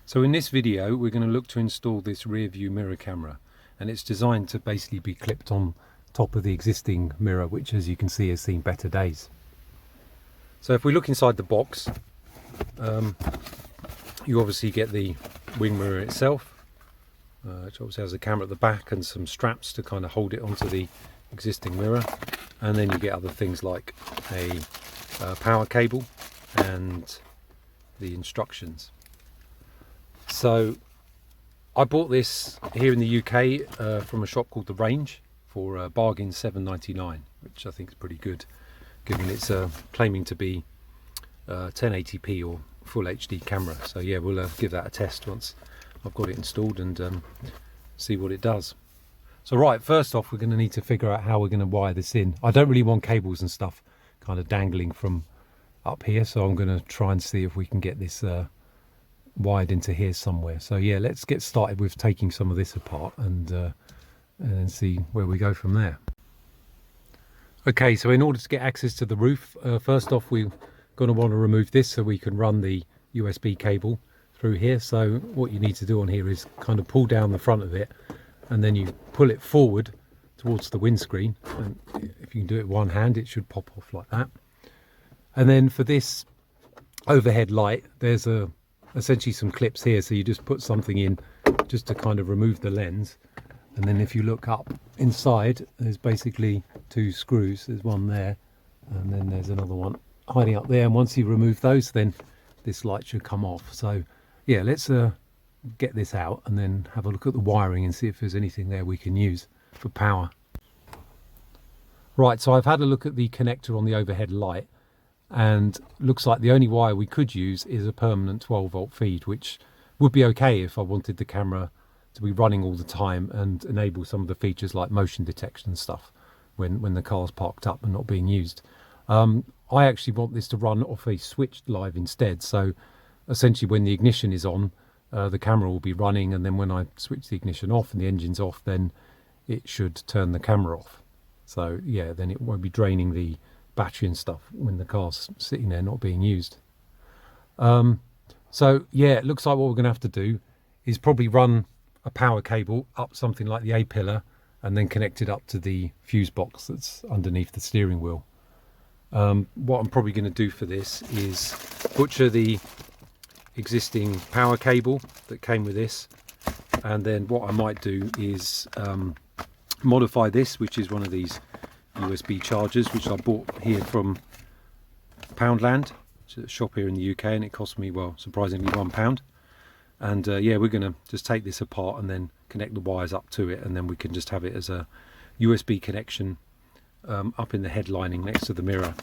So in this video we're going to look to install this rear view mirror camera, and it's designed to basically be clipped on top of the existing mirror, which as you can see has seen better days. So if we look inside the box, you obviously get the wing mirror itself, which obviously has a camera at the back and some straps to kind of hold it onto the existing mirror, and then you get other things like a power cable and the instructions. So I bought this here in the UK from a shop called The Range for a bargain $7.99, which I think is pretty good given it's claiming to be 1080p or full HD camera. So yeah, we'll give that a test once I've got it installed and see what it does. So right, first off we're going to need to figure out how we're going to wire this in. I don't really want cables and stuff kind of dangling from up here, so I'm going to try and see if we can get this wired into here somewhere. So yeah, let's get started with taking some of this apart and then see where we go from there. Okay, so in order to get access to the roof, first off we're going to want to remove this so we can run the USB cable through here. So what you need to do on here is kind of pull down the front of it, and then you pull it forward towards the windscreen, and if you can do it with one hand it should pop off like that. And then for this overhead light, there's essentially some clips here, so you just put something in just to kind of remove the lens, and then if you look up inside there's basically two screws. There's one there and then there's another one hiding up there, and once you remove those then this light should come off. So yeah, let's get this out and then have a look at the wiring and see if there's anything there we can use for power. Right, so I've had a look at the connector on the overhead light, and looks like the only wire we could use is a permanent 12-volt feed, which would be okay if I wanted the camera to be running all the time and enable some of the features like motion detection and stuff when the car's parked up and not being used. I actually want this to run off a switched live instead, so essentially when the ignition is on, the camera will be running, and then when I switch the ignition off and the engine's off, then it should turn the camera off. So yeah, then it won't be draining the battery and stuff when the car's sitting there not being used. So yeah, it looks like what we're going to have to do is probably run a power cable up something like the A pillar and then connect it up to the fuse box that's underneath the steering wheel. What I'm probably going to do for this is butcher the existing power cable that came with this, and then what I might do is modify this, which is one of these USB chargers which I bought here from Poundland, which is a shop here in the UK, and it cost me, well, surprisingly £1. And yeah, we're going to just take this apart and then connect the wires up to it, and then we can just have it as a USB connection up in the head lining next to the mirror,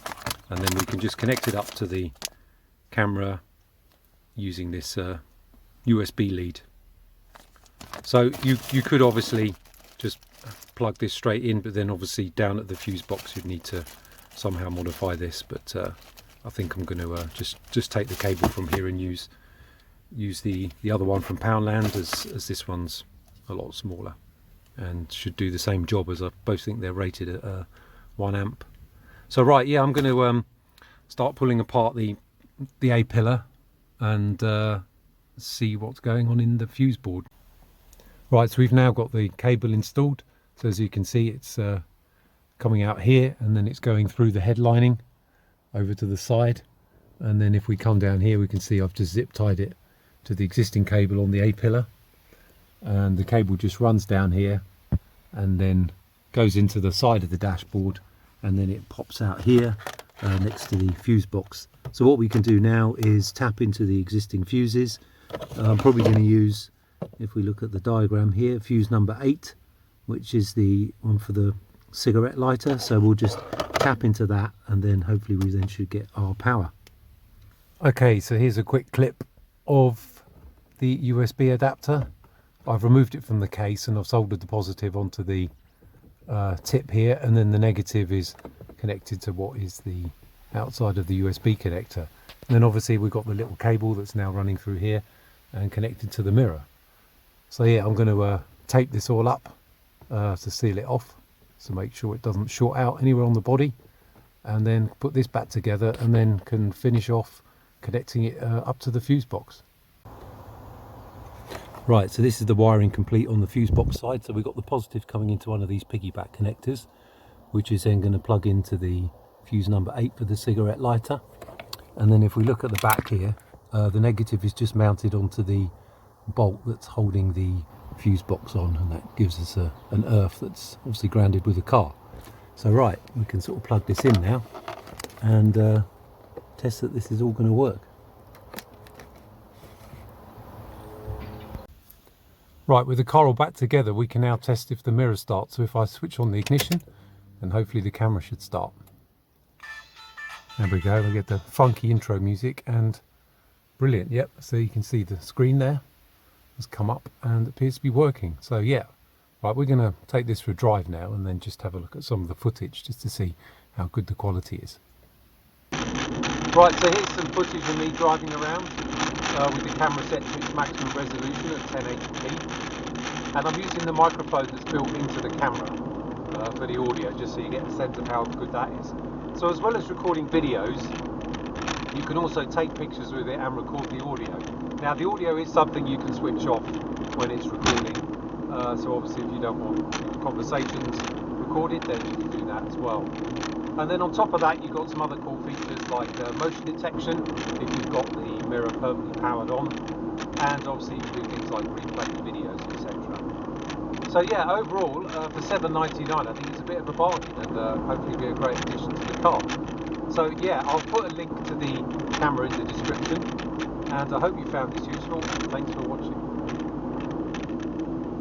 and then we can just connect it up to the camera using this USB lead. So you could obviously just plug this straight in, but then obviously down at the fuse box you'd need to somehow modify this, but I think I'm going to just take the cable from here and use the other one from Poundland, as this one's a lot smaller and should do the same job, as I both think they're rated at 1 amp. So right, yeah, I'm going to start pulling apart the A pillar and see what's going on in the fuse board. Right, so we've now got the cable installed. So as you can see, it's coming out here, and then it's going through the head lining over to the side, and then if we come down here we can see I've just zip tied it to the existing cable on the A pillar, and the cable just runs down here and then goes into the side of the dashboard, and then it pops out here next to the fuse box. So what we can do now is tap into the existing fuses. I'm probably going to use, if we look at the diagram here, fuse number 8, which is the one for the cigarette lighter. So we'll just tap into that, and then hopefully we then should get our power. Okay, so here's a quick clip of the USB adapter. I've removed it from the case and I've soldered the positive onto the tip here, and then the negative is connected to what is the outside of the USB connector. And then obviously we've got the little cable that's now running through here and connected to the mirror. So yeah, I'm going to tape this all up to seal it off, to make sure it doesn't short out anywhere on the body, and then put this back together, and then can finish off connecting it up to the fuse box. Right, so this is the wiring complete on the fuse box side. So we've got the positive coming into one of these piggyback connectors, which is then going to plug into the fuse number 8 for the cigarette lighter. And then if we look at the back here, the negative is just mounted onto the bolt that's holding the fuse box on, and that gives us an earth that's obviously grounded with the car. So right, we can sort of plug this in now and test that this is all going to work. Right, with the car all back together, we can now test if the mirror starts. So if I switch on the ignition, then hopefully the camera should start. There we go, we get the funky intro music and brilliant. Yep, so you can see the screen there has come up and appears to be working. So yeah, right, we're going to take this for a drive now and then just have a look at some of the footage just to see how good the quality is. Right, so here's some footage of me driving around with the camera set to its maximum resolution at 1080p, and I'm using the microphone that's built into the camera for the audio, just so you get a sense of how good that is. So as well as recording videos, you can also take pictures with it and record the audio. Now the audio is something you can switch off when it's recording, so obviously if you don't want conversations recorded, then you can do that as well. And then on top of that, you've got some other cool features like motion detection if you've got the mirror permanently powered on, and obviously you can do things like replay the videos, etc. So yeah, overall for $7.99 I think it's a bit of a bargain, and hopefully be a great addition to the car. So yeah, I'll put a link to the camera in the description, and I hope you found this useful, and thanks for watching.